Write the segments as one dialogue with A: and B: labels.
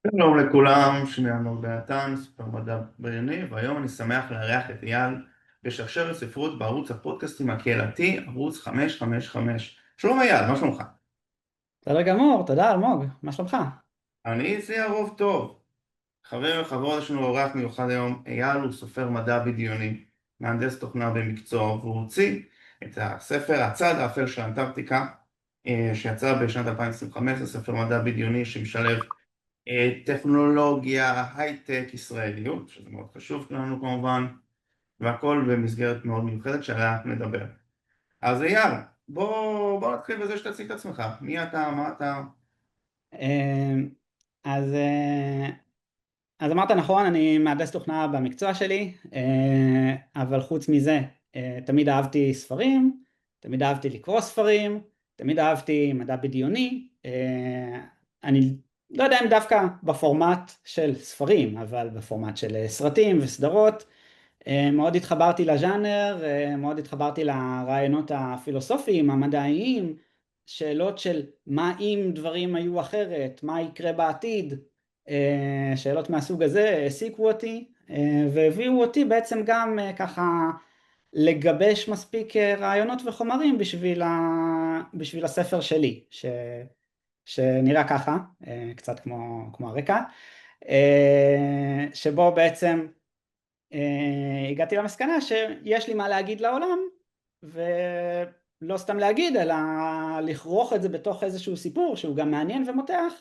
A: שלום לכולם, שמי אלמוג דעתן, סופר מדע בדיוני, והיום אני שמח לארח את אייל בשרשרת ספרות בערוץ הפודקאסטים הקהילתי, ערוץ 555. שלום אייל, מה שלומך?
B: בסדר גמור, תודה אלמוג, מה שלומך?
A: אני אצלי הרוב טוב. חבר וחברות, יש לנו אורח מיוחד היום. אייל הוא סופר מדע בדיוני, מהנדס תוכנה במקצוע, והוא הוציא את הספר הצד האפל של אנטארקטיקה, שיצא בשנת 2025, זה ספר מדע בדיוני שמשלב טכנולוגיה, הייטק, ישראליות, שזה מאוד חשוב לנו כמובן, והכל במסגרת מאוד מיוחדת שעליה נדבר. אז אייל, בוא נתחיל בזה שתציג את עצמך. מי אתה, מה אתה?
B: אמ, אז, אה, אז אמרת נכון, אני מהנדס תוכנה במקצוע שלי, אבל חוץ מזה, תמיד אהבתי ספרים, תמיד אהבתי לקרוא ספרים, תמיד אהבתי מדע בדיוני. אני לא יודע אם דווקא בפורמט של ספרים, אבל בפורמט של סרטים וסדרות. מאוד התחברתי לז'אנר, מאוד התחברתי לרעיונות הפילוסופיים, המדעיים, שאלות של מה אם דברים היו אחרת, מה יקרה בעתיד, שאלות מהסוג הזה העסיקו אותי, והביאו אותי בעצם גם ככה לגבש מספיק רעיונות וחומרים בשביל הספר שלי, שנראה ככה, קצת כמו הרקע, שבו בעצם הגעתי למסקנה שיש לי מה להגיד לעולם, ולא סתם להגיד, אלא לכרוך את זה בתוך איזשהו סיפור שהוא גם מעניין ומותח,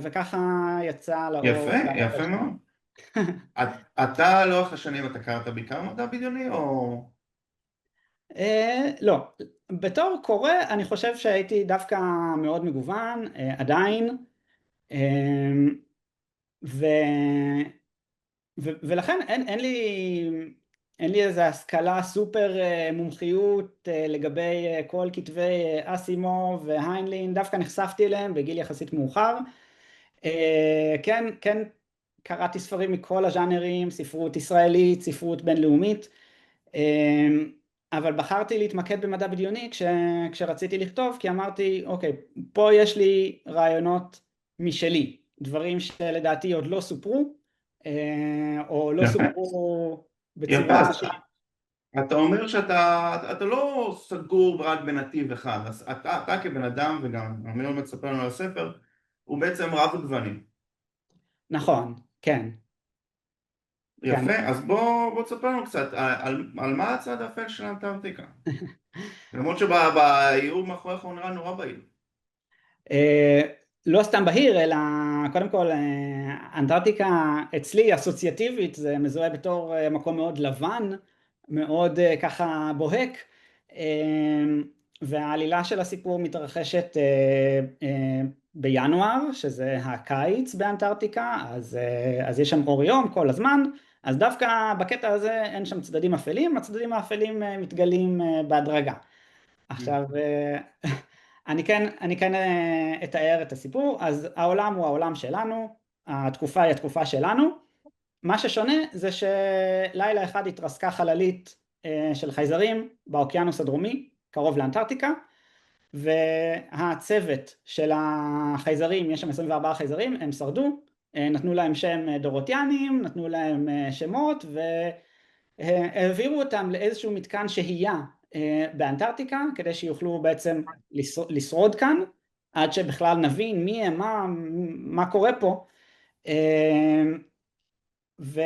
B: וככה יצא לאור
A: יפה,
B: הצד האפל
A: יפה
B: שלנו.
A: מאוד. אתה לאורך השנים אתה קראת בעיקר מדע בדיוני או...
B: לא, בתור קורא אני חושב שהייתי דווקא מאוד מגוון, עדיין, ו... ולכן אין לי איזו השכלה סופר מומחיות לגבי כל כתבי אסימוב והיינלין, דווקא נחשפתי אליהם בגיל יחסית מאוחר. כן, כן, קראתי ספרים מכל הז'אנרים, ספרות ישראלית, ספרות בינלאומית, אבל בחרתי להתמקד במדע בדיוני כשרציתי לכתוב, כי אמרתי, אוקיי, פה יש לי רעיונות משלי, דברים שלדעתי עוד לא סופרו, או לא
A: יפה,
B: סופרו
A: יפה.
B: בצורה
A: אז אתה אומר שאתה לא סגור רק בנתיב אחד, אז אתה כבן אדם, וגם אמיר מצפה לנו על הספר, הוא בעצם רב גוונים.
B: נכון, כן, כן.
A: יפה, אז בוא תספר לנו קצת על מה הצד האפל של אנטארקטיקה. למרות שבאיור מאחוריך הוא נראה נורא בהיר.
B: אה, לא סתם בהיר, אלא קודם כל אנטארקטיקה אצלי אסוציאטיבית זה מזוהה בתור מקום מאוד לבן, מאוד ככה בוהק, והעלילה של הסיפור מתרחשת בינואר, שזה הקיץ באנטארקטיקה, אז יש שם אור יום כל הזמן, אז דווקא בקטע הזה אין שם צדדים אפלים, הצדדים האפלים מתגלים בהדרגה. עכשיו, אני כן אתאר את הסיפור. אז העולם הוא העולם שלנו, התקופה היא התקופה שלנו. מה ששונה זה שלילה אחד התרסקה חללית של חייזרים באוקיינוס הדרומי, קרוב לאנטארקטיקה, והצוות של החייזרים, יש שם 24 חייזרים, הם שרדו, נתנו להם שם דורוטיאנים, נתנו להם שמות, והעבירו אותם לאיזשהו מתקן שהייה באנטארקטיקה, כדי שיוכלו בעצם לשרוד כאן, עד שבכלל נבין מי הם, מה קורה פה. ו...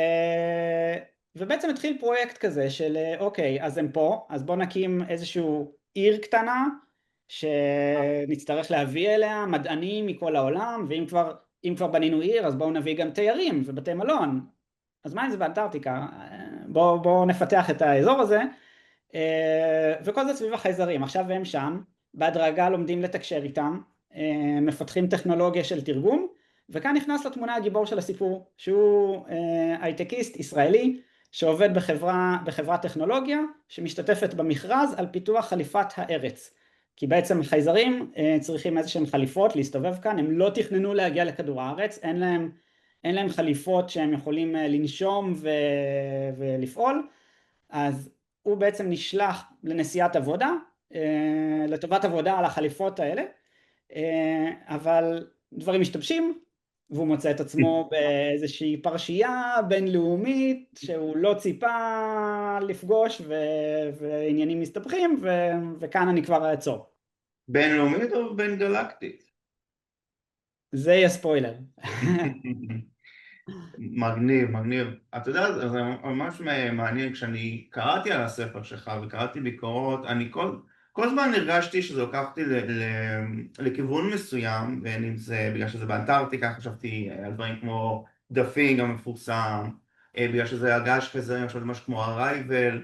B: ובעצם התחיל פרויקט כזה של אוקיי, אז הם פה, אז בוא נקים איזשהו עיר קטנה, שנצטרך להביא אליה מדענים מכל העולם, ואם כבר בנינו עיר, אז בואו נביא גם תיירים ובתי מלון. אז מה אם זה באנטארקטיקה? בואו נפתח את האזור הזה, וכל זה סביב החייזרים. עכשיו הם שם, בהדרגה לומדים לתקשר איתם, מפתחים טכנולוגיה של תרגום, וכאן נכנס לתמונה הגיבור של הסיפור, שהוא הייטקיסט ישראלי, שעובד בחברת טכנולוגיה, שמשתתפת במכרז על פיתוח חליפת הארץ. כי בעצם חייזרים צריכים איזשהם חליפות להסתובב כאן, הם לא תכננו להגיע לכדור הארץ, אין להם חליפות שהם יכולים לנשום ולפעול, אז הוא בעצם נשלח לנסיעת עבודה, לטובת עבודה על החליפות האלה, אבל דברים משתבשים, והוא מוצא את עצמו באיזושהי פרשייה בינלאומית שהוא לא ציפה לפגוש, ועניינים מסתבכים, וכאן אני כבר אעצור.
A: בינלאומית או בין גלקטית?
B: זה יהיה ספוילר.
A: מגניב, מגניב. אתה יודע, זה ממש מעניין, כשאני קראתי על הספר שלך וקראתי ביקורות, אני כל זמן הרגשתי שזה לוקח אותי לכיוון מסוים, בין אם זה בגלל שזה באנטארקטיקה, חשבתי על דברים כמו דפינג המפורסם, בגלל שזה הגש כזה, אני חשבתי משהו כמו הרייבל,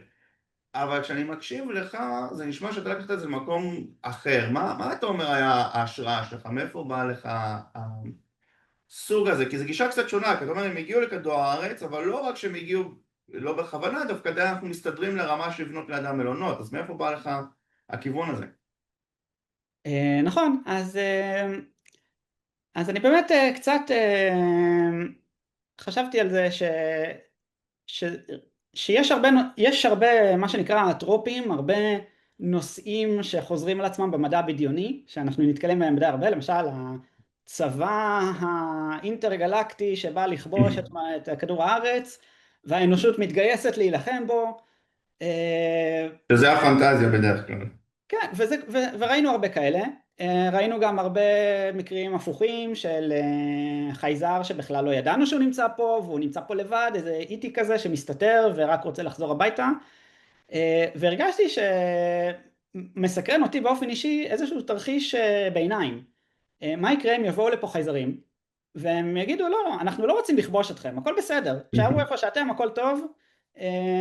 A: אבל כשאני מקשיב לך, זה נשמע שאתה לקחת את זה למקום אחר. מה אתה אומר היה ההשראה שלך? מאיפה בא לך סוג הזה? כי זו גישה קצת שונה, כי אתה אומר, הם הגיעו לכדור הארץ, אבל לא רק שהם הגיעו לא בכוונה, דווקא די אנחנו מסתדרים לרמה של לבנות לידם מלונות, אז מאיפה בא לך הכיוון הזה?
B: נכון, אז אני באמת קצת חשבתי על זה ש, שיש הרבה, יש הרבה מה שנקרא טרופים, הרבה נושאים שחוזרים על עצמם במדע הבדיוני, שאנחנו נתקלים בהם די הרבה, למשל הצבא האינטרגלקטי שבא לכבוש את כדור הארץ, והאנושות מתגייסת להילחם בו.
A: שזה הפנטזיה בדרך כלל.
B: כן, וראינו הרבה כאלה. ראינו גם הרבה מקרים הפוכים של חייזר שבכלל לא ידענו שהוא נמצא פה, והוא נמצא פה לבד, איזה איטי כזה שמסתתר ורק רוצה לחזור הביתה. והרגשתי שמסקרן אותי באופן אישי איזשהו תרחיש ביניים. מה יקרה אם יבואו לפה חייזרים, והם יגידו לא, אנחנו לא רוצים לכבוש אתכם, הכל בסדר, תשארו איפה שאתם, הכל טוב,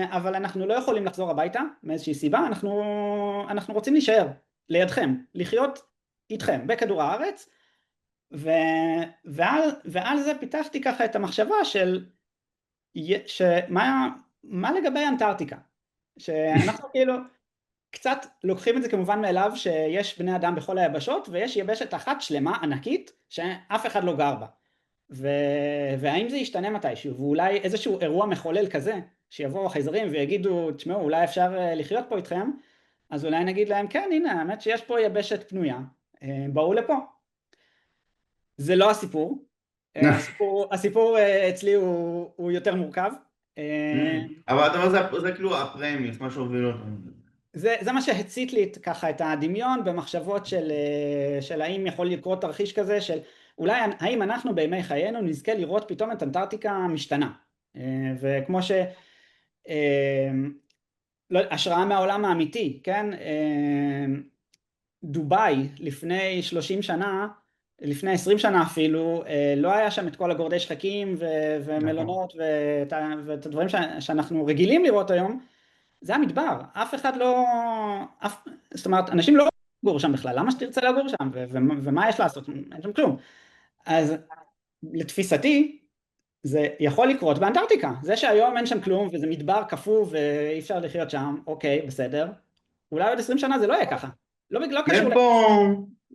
B: אבל אנחנו לא יכולים לחזור הביתה מאיזושהי סיבה, אנחנו רוצים להישאר לידכם, לחיות איתכם בכדור הארץ, ועל זה פיתחתי ככה את המחשבה של מה לגבי אנטארקטיקה, שאנחנו כאילו קצת לוקחים את זה כמובן מאליו שיש בני אדם בכל היבשות, ויש יבשת אחת שלמה ענקית שאף אחד לא גר בה. והאם זה ישתנה מתישהו, ואולי איזשהו אירוע מחולל כזה, שיבואו החייזרים ויגידו, תשמעו, אולי אפשר לחיות פה איתכם, אז אולי נגיד להם, כן, הנה, האמת שיש פה יבשת פנויה, בואו לפה. זה לא הסיפור. הסיפור אצלי הוא יותר מורכב.
A: אבל אתה אומר, זה כאילו הפרמיס, מה שהוביל אותנו.
B: זה מה שהצית לי ככה את הדמיון במחשבות של האם יכול לקרות תרחיש כזה, של אולי האם אנחנו בימי חיינו נזכה לראות פתאום את אנטארקטיקה משתנה. וכמו השראה מהעולם האמיתי, כן? דובאי לפני 30 שנה, לפני 20 שנה אפילו, לא היה שם את כל הגורדי שחקים ומלונות ואת הדברים שאנחנו רגילים לראות היום. זה המדבר, אף אחד לא, זאת אומרת, אנשים לא לגור שם בכלל, למה שתרצה לגור שם, ומה יש לעשות, אין שם כלום. אז לתפיסתי, זה יכול לקרות באנטארקטיקה, זה שהיום אין שם כלום, וזה מדבר קפוא, ואי אפשר לחיות שם, אוקיי, בסדר, אולי עוד 20 שנה זה לא יהיה ככה, לא קשור
A: יש פה,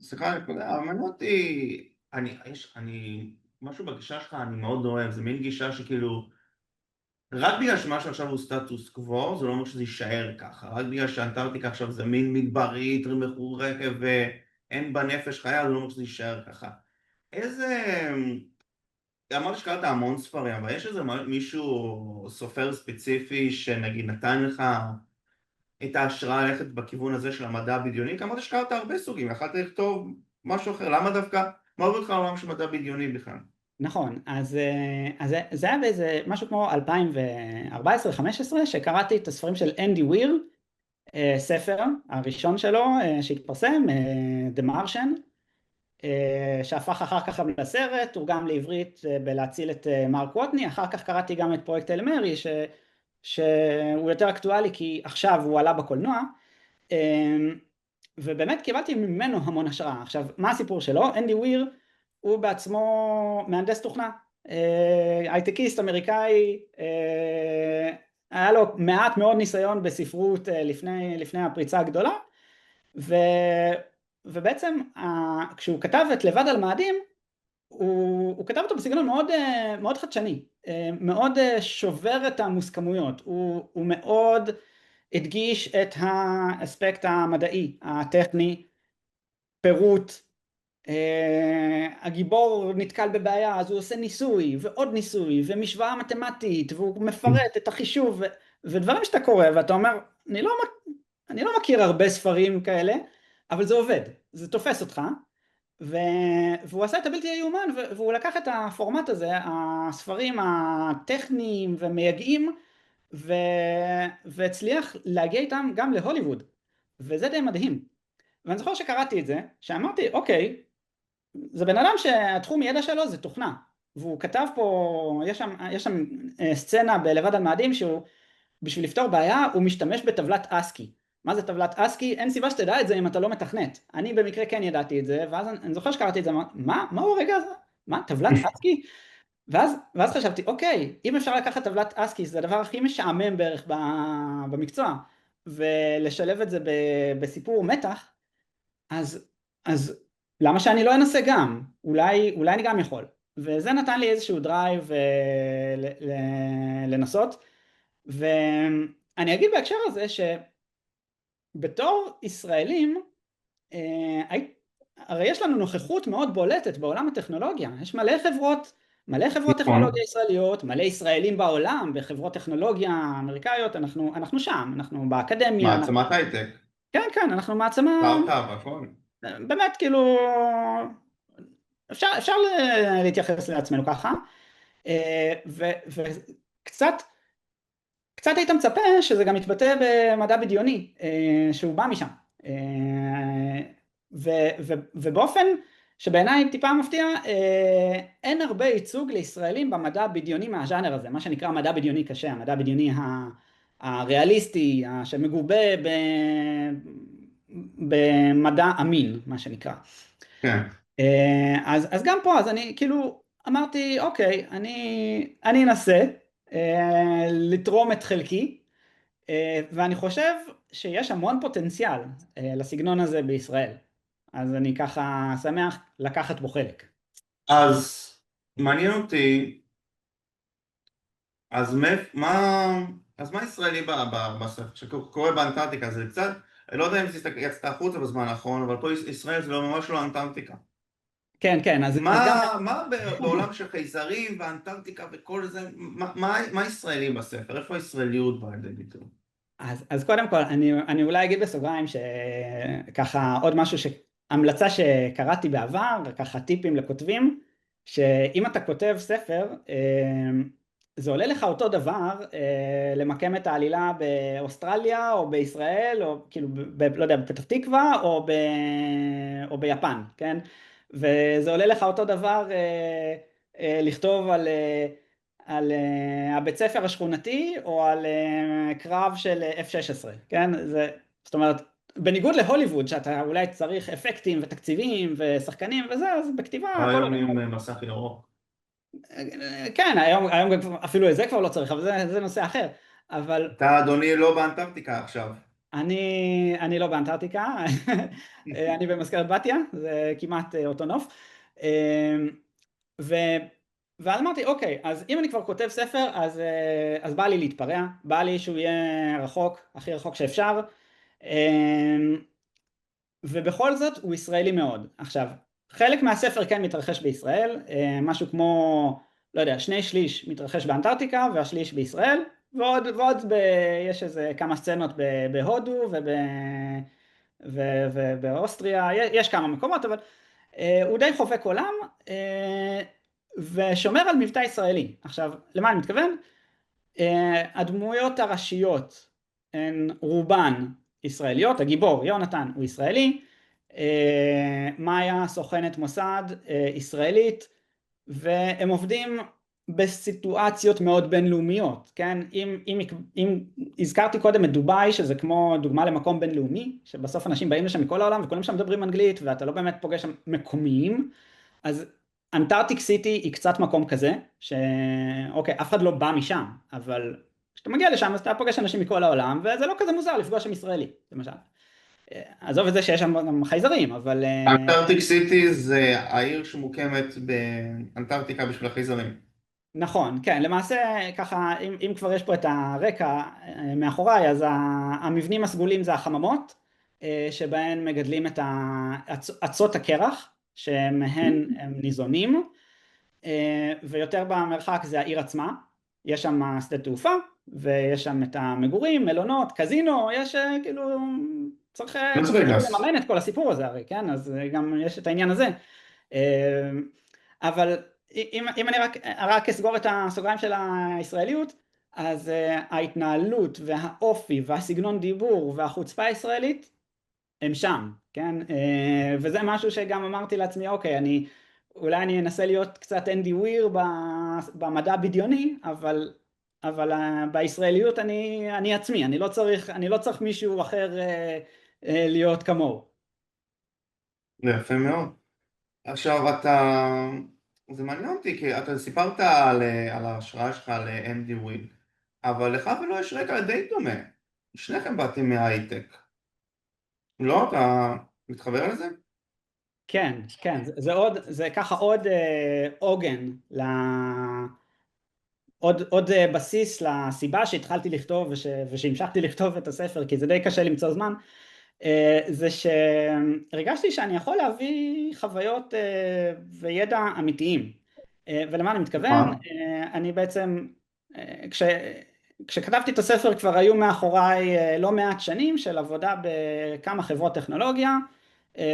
A: סליחה, מעניין אותי, משהו בגישה שלך אני מאוד אוהב, זה מין גישה שכאילו, רק בגלל שמשהו עכשיו הוא סטטוס קוו, זה לא אומר שזה יישאר ככה, רק בגלל שאנטארקטיקה עכשיו זה מין מדברית, מחורקת ואין בה נפש חיה, זה לא אומר שזה יישאר ככה. איזה, אמרתי שקראת המון ספרים, אבל יש איזה מישהו, סופר ספציפי שנגיד נתן לך את ההשראה ללכת בכיוון הזה של המדע הבדיוני? כי אמרת שקראת הרבה סוגים, יכלת לכתוב משהו אחר, למה דווקא, מה עובר לך לעולם של מדע בדיוני בכלל?
B: נכון, אז זה היה באיזה משהו כמו 2014-2015 שקראתי את הספרים של אנדי ויר, ספר הראשון שלו שהתפרסם, The Martian, שהפך אחר כך גם לסרט, תורגם לעברית בלהציל את מרק ווטני, אחר כך קראתי גם את פרויקט אל מרי שהוא יותר אקטואלי כי עכשיו הוא עלה בקולנוע, ובאמת קיבלתי ממנו המון השראה. עכשיו, מה הסיפור שלו? אנדי ויר הוא בעצמו מהנדס תוכנה, הייטקיסט אמריקאי, היה לו מעט מאוד ניסיון בספרות לפני הפריצה הגדולה, ובעצם כשהוא כתב את לבד על מאדים, הוא כתב אותו בסגנון מאוד, מאוד חדשני, מאוד שובר את המוסכמויות, הוא מאוד הדגיש את האספקט המדעי, הטכני, פירוט, הגיבור נתקל בבעיה, אז הוא עושה ניסוי ועוד ניסוי ומשוואה מתמטית והוא מפרט את החישוב ודברים שאתה קורא ואתה אומר, אני לא מכיר הרבה ספרים כאלה, אבל זה עובד, זה תופס אותך. והוא עשה את הבלתי יאומן, והוא לקח את הפורמט הזה, הספרים הטכניים ומייגעים, והצליח להגיע איתם גם להוליווד, וזה די מדהים. ואני זוכר שקראתי את זה, שאמרתי, אוקיי, זה בן אדם שהתחום ידע שלו זה תוכנה, והוא כתב פה, יש שם סצנה בלבד על מאדים, שהוא בשביל לפתור בעיה הוא משתמש בטבלת אסקי. מה זה טבלת אסקי? אין סיבה שתדע את זה אם אתה לא מתכנת. אני במקרה כן ידעתי את זה, ואז אני זוכר שקראתי את זה, מה הוא הרגע הזה? מה, טבלת אסקי? ואז חשבתי, אוקיי, אם אפשר לקחת טבלת אסקי, זה הדבר הכי משעמם בערך במקצוע, ולשלב את זה בסיפור מתח, אז למה שאני לא אנסה גם? אולי אני גם יכול. וזה נתן לי איזשהו דרייב לנסות. ואני אגיד בהקשר הזה שבתור ישראלים, הרי יש לנו נוכחות מאוד בולטת בעולם הטכנולוגיה, יש מלא חברות
A: נכון.
B: טכנולוגיה ישראליות, מלא ישראלים בעולם בחברות טכנולוגיה אמריקאיות, אנחנו שם, אנחנו באקדמיה,
A: מעצמת הייטק,
B: כן, כן, אנחנו מעצמה,
A: סטארט-אפ, הכל.
B: באמת כאילו, אפשר להתייחס לעצמנו ככה, וקצת היית מצפה שזה גם יתבטא במדע בדיוני, שהוא בא משם. ובאופן שבעיניי טיפה מפתיע, אין הרבה ייצוג לישראלים במדע בדיוני מהז'אנר הזה, מה שנקרא מדע בדיוני קשה, המדע בדיוני הריאליסטי, שמגובה במדע אמין, מה שנקרא.
A: כן.
B: אז גם פה, אז אני כאילו אמרתי, אוקיי, אני אנסה לתרום את חלקי, ואני חושב שיש המון פוטנציאל לסגנון הזה בישראל. אז אני ככה שמח לקחת בו חלק.
A: אז מעניין אותי, אז מה ישראלי בספר שקורה באנטארקטיקה? זה קצת, אני לא יודע אם זה יצאת החוצה בזמן האחרון, אבל פה ישראל זה ממש לא אנטארקטיקה.
B: כן, כן, אז גם...
A: מה בעולם של חייזרים ואנטארקטיקה וכל זה, מה ישראלי בספר? איפה הישראליות באה לידי ביטוי?
B: אז קודם כל, אני אולי אגיד בסוגריים שככה עוד משהו, המלצה שקראתי בעבר, ככה טיפים לכותבים, שאם אתה כותב ספר, זה עולה לך אותו דבר למקם את העלילה באוסטרליה או בישראל, או כאילו, לא יודע, בפתח תקווה או ביפן, כן? וזה עולה לך אותו דבר לכתוב על הבית ספר השכונתי או על קרב של F-16, כן? זאת אומרת, בניגוד להוליווד, שאתה אולי צריך אפקטים ותקציבים ושחקנים וזה, אז בכתיבה הכל...
A: היום עם מסך ירוק.
B: כן, היום אפילו את זה כבר לא צריך, אבל זה נושא אחר. אבל
A: אתה אדוני לא באנטארקטיקה עכשיו.
B: אני לא באנטארקטיקה, אני במזכרת בתיה, זה כמעט אותו נוף. ואז אמרתי, אוקיי, אז אם אני כבר כותב ספר, אז בא לי להתפרע, בא לי שהוא יהיה רחוק, הכי רחוק שאפשר, ובכל זאת הוא ישראלי מאוד. עכשיו, חלק מהספר כן מתרחש בישראל, משהו כמו, לא יודע, 2/3 מתרחש באנטארקטיקה והשליש בישראל, ועוד יש איזה כמה סצנות בהודו ובאוסטריה, יש כמה מקומות, אבל הוא די חובק עולם, ושומר על מבטא ישראלי. עכשיו, למה אני מתכוון? הדמויות הראשיות הן רובן ישראליות, הגיבור יונתן הוא ישראלי, מאיה סוכנת מוסד ישראלית, והם עובדים בסיטואציות מאוד בינלאומיות, כן? אם הזכרתי קודם את דובאי, שזה כמו דוגמה למקום בינלאומי, שבסוף אנשים באים לשם מכל העולם וכולם שם מדברים אנגלית, ואתה לא באמת פוגש שם מקומיים, אז אנטארקטיק סיטי היא קצת מקום כזה, שאוקיי, אף אחד לא בא משם, אבל כשאתה מגיע לשם אז אתה פוגש אנשים מכל העולם, וזה לא כזה מוזר לפגוש שם ישראלי, למשל. עזוב את זה שיש שם גם חייזרים, אבל...
A: אנטארקטיק סיטי זה העיר שמוקמת באנטארקטיקה בשביל החייזרים.
B: נכון, כן, למעשה ככה, אם כבר יש פה את הרקע מאחוריי, אז המבנים הסגולים זה החממות, שבהן מגדלים את אצות הקרח, שמהן הם ניזונים, ויותר במרחק זה העיר עצמה, יש שם שדה תעופה, ויש שם את המגורים, מלונות, קזינו, יש כאילו, צריך
A: לוס
B: צריך
A: וגאס.
B: לממן את כל הסיפור הזה הרי, כן? אז גם יש את העניין הזה. אבל אם אני רק אסגור את הסוגריים של הישראליות, אז ההתנהלות והאופי והסגנון דיבור והחוצפה הישראלית הם שם, כן? וזה משהו שגם אמרתי לעצמי, אוקיי, אולי אני אנסה להיות קצת אנדי וויר במדע בדיוני, אבל בישראליות אני עצמי, אני לא צריך מישהו אחר להיות כמוהו.
A: זה יפה מאוד. עכשיו זה מעניין אותי, כי אתה סיפרת על ההשראה שלך לאנדי וויל, אבל לך ולא יש רקע די דומה. שניכם באתם מההייטק. לא? אתה מתחבר לזה?
B: כן, כן, זה ככה עוד עוגן, עוד בסיס לסיבה שהתחלתי לכתוב ושהמשכתי לכתוב את הספר, כי זה די קשה למצוא זמן, זה שהרגשתי שאני יכול להביא חוויות וידע אמיתיים. ולמה אני מתכוון?
A: נכון.
B: אני בעצם, כש, כשכתבתי את הספר כבר היו מאחוריי לא מעט שנים של עבודה בכמה חברות טכנולוגיה,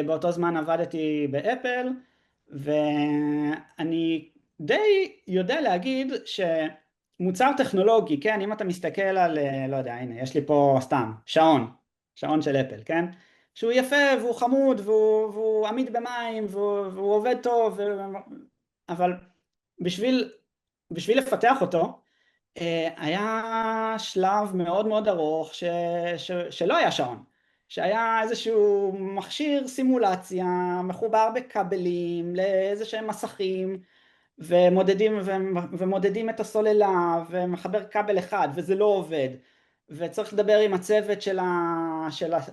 B: באותו זמן עבדתי באפל, ואני די יודע להגיד שמוצר טכנולוגי, כן, אם אתה מסתכל על, לא יודע, הנה, יש לי פה סתם, שעון של אפל, כן? שהוא יפה והוא חמוד והוא עמיד במים והוא עובד טוב, אבל בשביל לפתח אותו, היה שלב מאוד מאוד ארוך שלא היה שעון, שהיה איזשהו מכשיר סימולציה מחובר בכבלים לאיזה שהם מסכים, ומודדים את הסוללה ומחבר כבל אחד וזה לא עובד, וצריך לדבר עם הצוות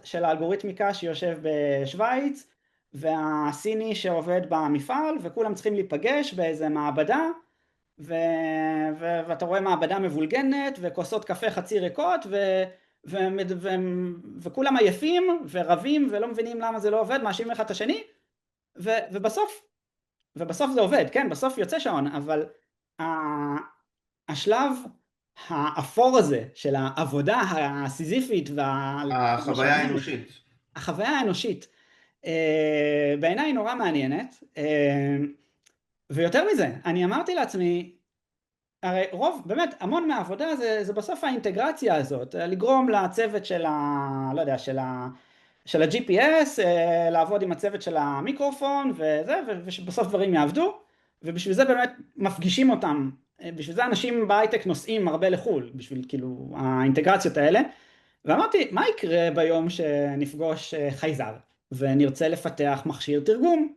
B: של האלגוריתמיקה שיושב בשוויץ והסיני שעובד במפעל, וכולם צריכים להיפגש באיזה מעבדה, ואתה רואה מעבדה מבולגנת וכוסות קפה חצי ריקות ו... וכולם עייפים ורבים ולא מבינים למה זה לא עובד, מאשים אחד את השני, ובסוף זה עובד, כן, בסוף יוצא שעון, אבל השלב האפור הזה של העבודה הסיזיפית
A: החוויה
B: והמשעממת,
A: האנושית.
B: החוויה האנושית, בעיניי נורא מעניינת, ויותר מזה, אני אמרתי לעצמי, הרי באמת המון מהעבודה זה בסוף האינטגרציה הזאת, לגרום לצוות לא יודע, של ה-GPS, לעבוד עם הצוות של המיקרופון וזה, ושבסוף דברים יעבדו, ובשביל זה באמת מפגישים אותם, בשביל זה אנשים בהייטק נוסעים הרבה לחול, בשביל כאילו האינטגרציות האלה, ואמרתי, מה יקרה ביום שנפגוש חייזר, ונרצה לפתח מכשיר תרגום,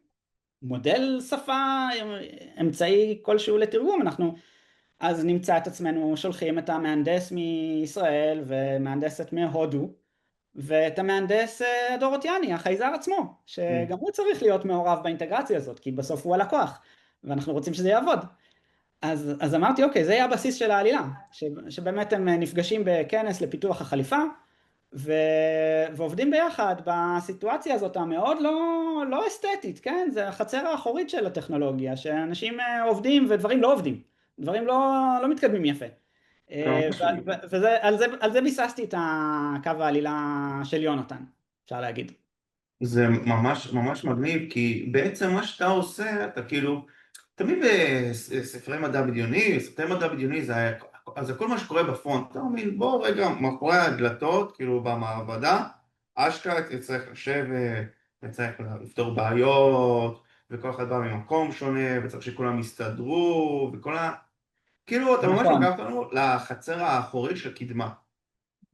B: מודל שפה, אמצעי כלשהו לתרגום, אנחנו אז נמצא את עצמנו שולחים את המהנדס מישראל ומהנדסת מהודו, ואת המהנדס דורוטיאני, החייזר עצמו, שגם הוא צריך להיות מעורב באינטגרציה הזאת, כי בסוף הוא הלקוח, ואנחנו רוצים שזה יעבוד. אז אמרתי, אוקיי, זה יהיה הבסיס של העלילה, שבאמת הם נפגשים בכנס לפיתוח החליפה, ועובדים ביחד בסיטואציה הזאת המאוד לא אסתטית, כן? זה החצר האחורית של הטכנולוגיה, שאנשים עובדים ודברים לא עובדים, דברים לא מתקדמים יפה. ועל זה ביססתי את הקו העלילה של יונתן, אפשר להגיד.
A: זה ממש ממש מגניב, כי בעצם מה שאתה עושה, אתה כאילו, תמיד בספרי מדע בדיוני, סרטי מדע בדיוני זה כל מה שקורה בפרונט, אתה מבין, בוא רגע מאחורי הדלתות, כאילו במעבדה, אשכרה צריך לשבת, וצריך לפתור בעיות, וכל אחד בא ממקום שונה, וצריך שכולם יסתדרו, כאילו אתה ממש
B: נכון,
A: לוקח אותנו לחצר האחורית של קדמה.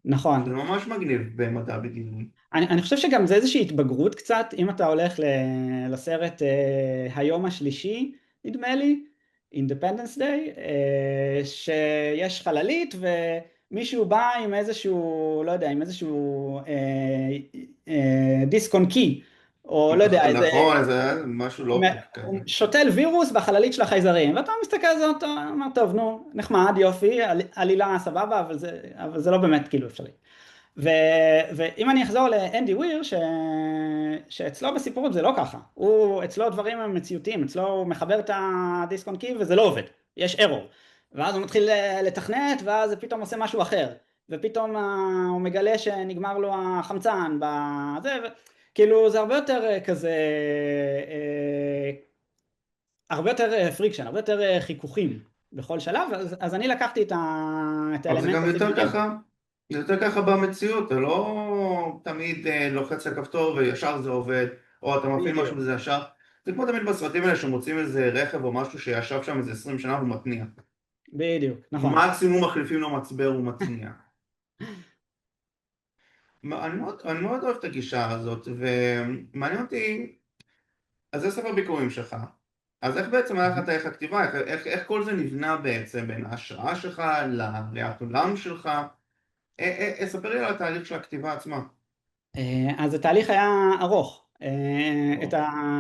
A: זה
B: נכון.
A: ממש מגניב במדע בדיוני.
B: אני חושב שגם זה איזושהי התבגרות קצת, אם אתה הולך לסרט היום השלישי, נדמה לי, Independence Day, שיש חללית ומישהו בא עם איזשהו, לא יודע, עם איזשהו דיסק און קי, או לא יודע, איזה,
A: נכון, זה משהו לא כזה.
B: הוא שותל וירוס בחללית של החייזרים, ואתה מסתכל על זה, אתה אומר, טוב, נו, נחמד, יופי, עלילה סבבה, אבל זה לא באמת כאילו אפשרי. ואם אני אחזור לאנדי ויר, שאצלו בסיפורים זה לא ככה, אצלו הדברים הם מציאותיים, אצלו הוא מחבר את הדיסק און קי וזה לא עובד, יש error, ואז הוא מתחיל לתכנת, ואז זה פתאום עושה משהו אחר, ופתאום הוא מגלה שנגמר לו החמצן, כאילו זה הרבה יותר כזה, הרבה יותר פריקשן, הרבה יותר חיכוכים בכל שלב, אז אני לקחתי את
A: אבל זה
B: האלמנט
A: גם יותר
B: הסיפורי.
A: ככה, זה יותר ככה במציאות, אתה לא תמיד לוחץ על כפתור וישר זה עובד, או אתה מפעיל משהו
B: בדיוק,
A: וזה ישר. זה כמו תמיד בסרטים האלה שמוצאים איזה רכב או משהו שישב שם איזה 20 שנה והוא מתניע.
B: בדיוק, נכון.
A: מקסימום מחליפים לו מצבר ומתניע. אני מאוד אוהב את הגישה הזאת, ומעניין אותי, אז זה ספר ביקורים שלך. אז איך בעצם היה לך תהליך הכתיבה? איך כל זה נבנה בעצם בין ההשראה שלך לראיית עולם שלך? ספר לי על התהליך של הכתיבה עצמה.
B: אז התהליך היה ארוך. את
A: או.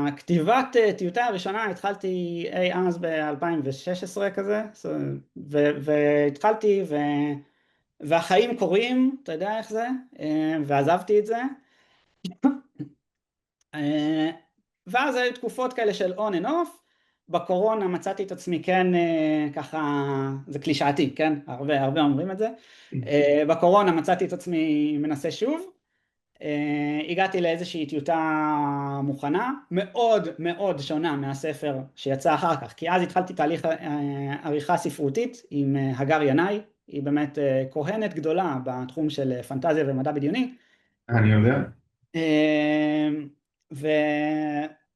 B: הכתיבת טיוטה הראשונה התחלתי אי אז ב-2016 כזה, והתחלתי והחיים קורים, אתה יודע איך זה, ועזבתי את זה. ואז היו תקופות כאלה של on and off, בקורונה מצאתי את עצמי כן ככה, זה קלישאתי, כן? הרבה אומרים את זה. בקורונה מצאתי את עצמי מנסה שוב, הגעתי לאיזושהי טיוטה מוכנה, מאוד מאוד שונה מהספר שיצא אחר כך, כי אז התחלתי תהליך עריכה ספרותית עם הגר ינאי, היא באמת כהנת גדולה בתחום של פנטזיה ומדע בדיוני,
A: אני יודע.
B: ו...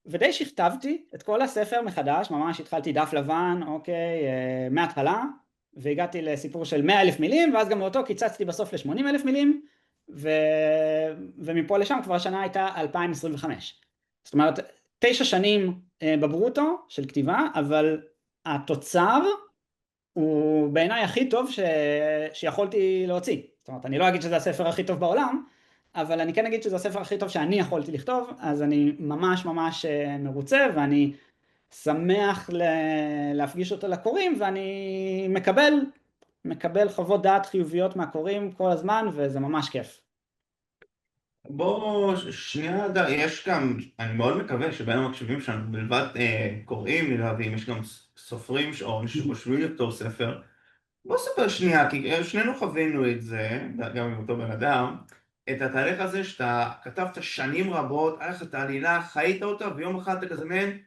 B: ודי שכתבתי את כל הספר מחדש, ממש התחלתי דף לבן, אוקיי, מההתחלה, והגעתי לסיפור של 100,000 מילים, ואז גם אותו קיצצתי בסוף ל-80,000 מילים, ומפה לשם כבר השנה הייתה 2025. זאת אומרת, 9 שנים בברוטו של כתיבה, אבל התוצר הוא בעיניי הכי טוב שיכולתי להוציא. זאת אומרת, אני לא אגיד שזה הספר הכי טוב בעולם, אבל אני כן אגיד שזה הספר הכי טוב שאני יכולתי לכתוב, אז אני ממש ממש מרוצה, ואני שמח להפגיש אותו לקוראים, ואני מקבל חוות דעת חיוביות מהקוראים כל הזמן, וזה ממש כיף.
A: בוא שנייה, יש גם, אני מאוד מקווה שבין המקשיבים שלנו, מלבד קוראים נלהבים, יש גם סופרים או אנשים שחושבים לכתוב ספר. בוא ספר שנייה, כי שנינו חווינו את זה, גם עם אותו בן אדם, את התהליך הזה שאתה כתבת שנים רבות, היה לך את העלילה, חיית אותה, ויום אחד אתה כזה מעין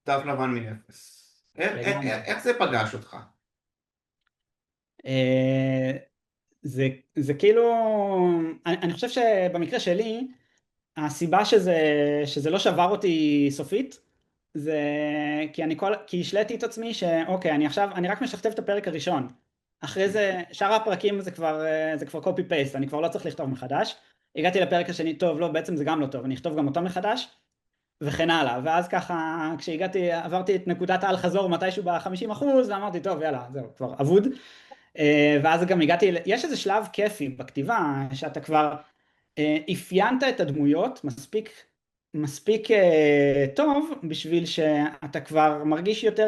A: דף לבן מאפס.
B: לגמרי.
A: איך זה פגש אותך?
B: אה, זה כאילו, אני חושב שבמקרה שלי, הסיבה שזה לא שבר אותי סופית, זה כי השליתי את עצמי שאוקיי, אני רק משכתב את הפרק הראשון. אחרי זה, שאר הפרקים זה כבר copy paste, אני כבר לא צריך לכתוב מחדש. הגעתי לפרק השני, טוב, לא, בעצם זה גם לא טוב, אני אכתוב גם אותו מחדש, וכן הלאה. ואז ככה, עברתי את נקודת האל חזור מתישהו ב-50%, ואמרתי, טוב, יאללה, זהו, כבר אבוד. ואז גם יש איזה שלב כיפי בכתיבה, שאתה כבר אפיינת את הדמויות מספיק טוב, בשביל שאתה כבר מרגיש יותר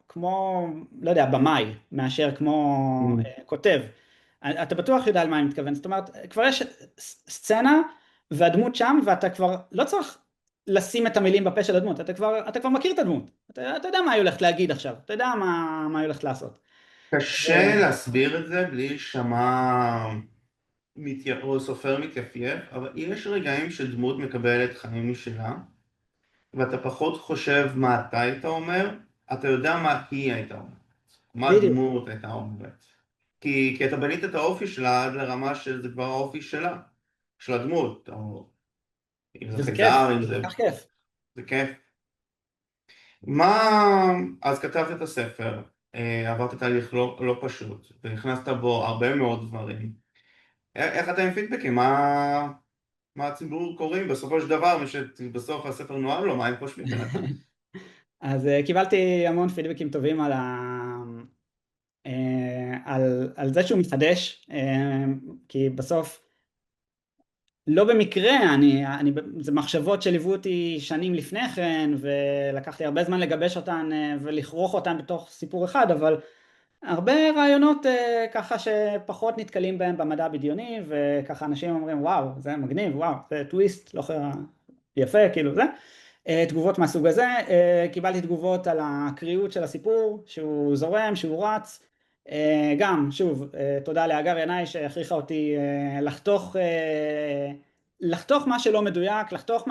B: כמו, לא יודע, במאי, מאשר כמו כותב. אתה בטוח יודע על מה אני מתכוון, זאת אומרת, כבר יש סצנה והדמות שם, ואתה כבר לא צריך לשים את המילים בפה של הדמות, אתה כבר מכיר את הדמות, אתה יודע מה היא הולכת להגיד עכשיו, אתה יודע מה היא הולכת לעשות.
A: קשה להסביר את זה בלי להישמע או סופר מתייפייף, אבל יש רגעים שדמות מקבלת חיים משלה, ואתה פחות חושב מה אתה היית אומר, אתה יודע מה היא הייתה אומרת, מה
B: בדיוק,
A: הדמות הייתה אומרת. כי אתה בנית את האופי שלה עד לרמה שזה כבר האופי שלה, של הדמות, או אם זה
B: וזה כיף,
A: חייזר, אם
B: זה
A: זה...
B: כל כך כיף.
A: זה כיף. מה... אז כתבת את הספר, עברת תהליך לא פשוט, ונכנסת בו הרבה מאוד דברים. איך אתה עם פידבקים? מה הציבור קוראים בסופו של דבר, מי שבסוף הספר נוער לו, מה הם חושבים בינתיים?
B: אז קיבלתי המון פידבקים טובים על זה שהוא מתחדש, כי בסוף לא במקרה, זה מחשבות שליוו אותי שנים לפני כן, ולקח לי הרבה זמן לגבש אותן ולכרוך אותן בתוך סיפור אחד, אבל הרבה רעיונות ככה שפחות נתקלים בהם במדע הבדיוני, וככה אנשים אומרים וואו זה מגניב, וואו זה טוויסט, לא יפה כאילו זה. תגובות מהסוג הזה, קיבלתי תגובות על הקריאות של הסיפור, שהוא זורם, שהוא רץ, גם שוב תודה להגר ינאי שהכריחה אותי לחתוך מה שלא מדויק, לחתוך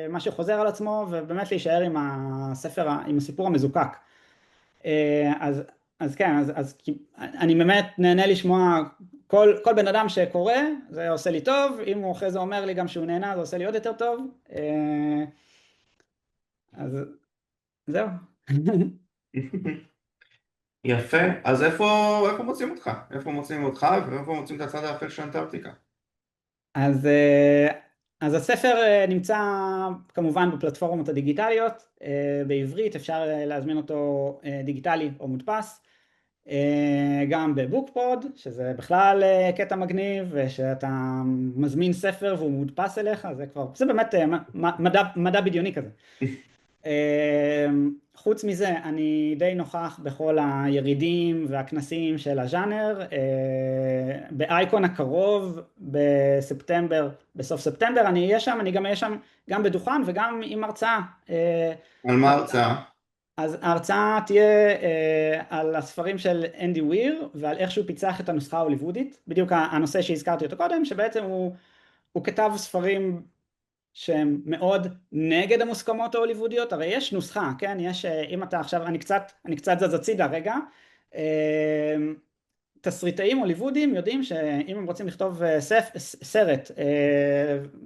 B: מה שחוזר על עצמו, ובאמת להישאר עם הספר, עם הסיפור המזוקק. אז כן, אז אני באמת נהנה לשמוע כל בן אדם שקורא, זה עושה לי טוב, אם הוא אחרי זה אומר לי גם שהוא נהנה, זה עושה לי עוד יותר טוב. אז זהו.
A: יפה, אז איפה מוצאים אותך? איפה מוצאים אותך ואיפה מוצאים את הצד האפל של אנטארקטיקה?
B: אז, אז הספר נמצא כמובן בפלטפורמות הדיגיטליות, בעברית אפשר להזמין אותו דיגיטלי או מודפס, גם בבוקפוד, שזה בכלל קטע מגניב, ושאתה מזמין ספר והוא מודפס אליך, זה באמת מדע בדיוני כזה. חוץ מזה, אני די נוכח בכל הירידים והכנסים של הז'אנר, באייקון הקרוב בספטמבר, בסוף ספטמבר אני אהיה שם, אני גם אהיה שם גם בדוכן וגם עם הרצאה.
A: על מה ההרצאה?
B: אז ההרצאה תהיה על הספרים של אנדי ויר ועל איך שהוא פיצח את הנוסחה ההוליוודית, בדיוק הנושא שהזכרתי אותו קודם, שבעצם הוא כתב ספרים שהם מאוד נגד המוסכמות ההוליוודיות, הרי יש נוסחה, כן? יש, אם אתה עכשיו, אני קצת זז הצידה רגע, תסריטאים הוליוודיים יודעים שאם הם רוצים לכתוב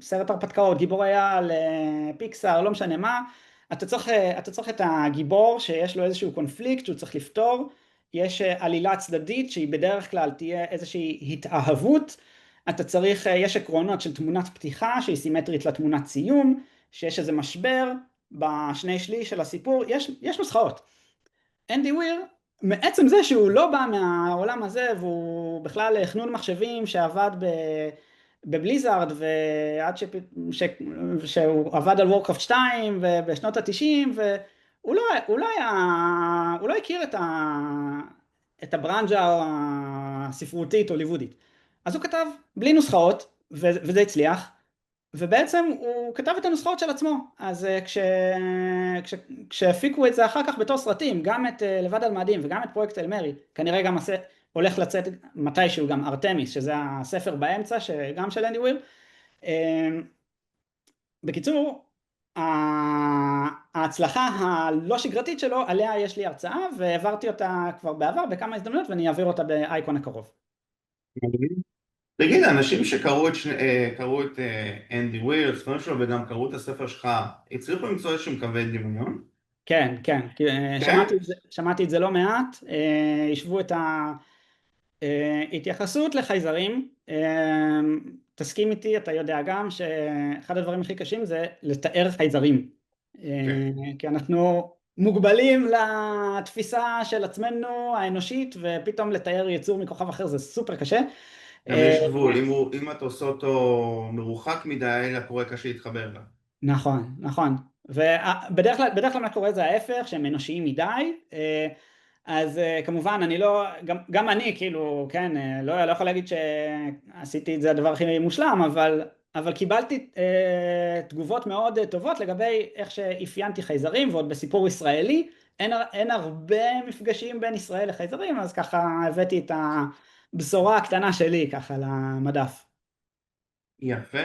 B: סרט הרפתקאות, גיבורי על, פיקסאר, לא משנה מה, אתה צריך את הגיבור שיש לו איזשהו קונפליקט שהוא צריך לפתור, יש עלילה צדדית שהיא בדרך כלל תהיה איזושהי התאהבות, אתה צריך, יש עקרונות של תמונת פתיחה שהיא סימטרית לתמונת סיום, שיש איזה משבר בשני שליש של הסיפור, יש נוסחאות. אנדי ויר, מעצם זה שהוא לא בא מהעולם הזה והוא בכלל חנון מחשבים שעבד בבליזארד ועד שהוא עבד על וורקראפט 2 בשנות ה-90 הוא לא הכיר את הברנז'ה הספרותית הוליוודית. אז הוא כתב בלי נוסחאות וזה הצליח. ובעצם הוא כתב את הנוסחאות של עצמו, אז כשהפיקו את זה אחר כך בתור סרטים, גם את לבד על מאדים וגם את פרויקט אל מרי, כנראה גם הולך לצאת מתישהו גם ארתמיס, שזה הספר באמצע, שגם של אנדי ויר. בקיצור, ההצלחה הלא שגרתית שלו, עליה יש לי הרצאה, והעברתי אותה כבר בעבר בכמה הזדמנויות, ואני אעביר אותה באייקון הקרוב.
A: תגיד, האנשים שקראו את אנדי ויר, הספרים שלו, וגם קראו את הספר שלך, הצליחו למצוא איזשהו קווי דמיון?
B: כן, כן,
A: כן?
B: שמעתי את זה לא מעט, השוו את ההתייחסות לחייזרים, תסכים איתי, אתה יודע גם שאחד הדברים הכי קשים זה לתאר חייזרים,
A: כן.
B: כי אנחנו מוגבלים לתפיסה של עצמנו האנושית, ופתאום לתאר יצור מכוכב אחר זה סופר קשה.
A: גם יש גבול, אם אתה עושה אותו מרוחק מדי, לקורא קשה להתחבר לה.
B: נכון, נכון. ובדרך כלל מה קורה זה ההפך, שהם אנושיים מדי, אז כמובן אני לא, גם אני כאילו, כן, לא יכול להגיד שעשיתי את זה הדבר הכי מושלם, אבל קיבלתי תגובות מאוד טובות לגבי איך שאפיינתי חייזרים, ועוד בסיפור ישראלי, אין הרבה מפגשים בין ישראל לחייזרים, אז ככה הבאתי את הבשורה הקטנה שלי ככה למדף.
A: יפה.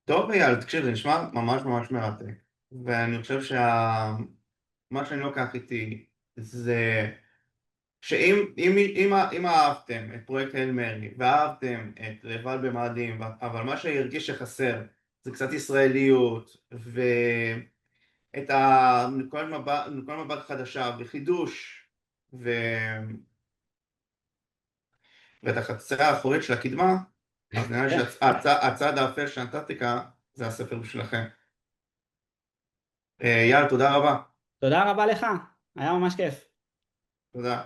A: טוב אייל, תקשיב, זה נשמע ממש ממש מרתק. ואני חושב מה שאני לוקח איתי זה אם אהבתם את פרויקט אל מרי ואהבתם את לבד במאדים, אבל מה שהרגיש שחסר זה קצת ישראליות ואת נקודת מבט חדשה וחידוש ואת החצר האחורית של הקדמה, אז נראה לי שהצד האפל של אנטארקטיקה זה הספר בשבילכם. יאללה, תודה רבה.
B: תודה רבה לך, היה ממש כיף.
A: תודה.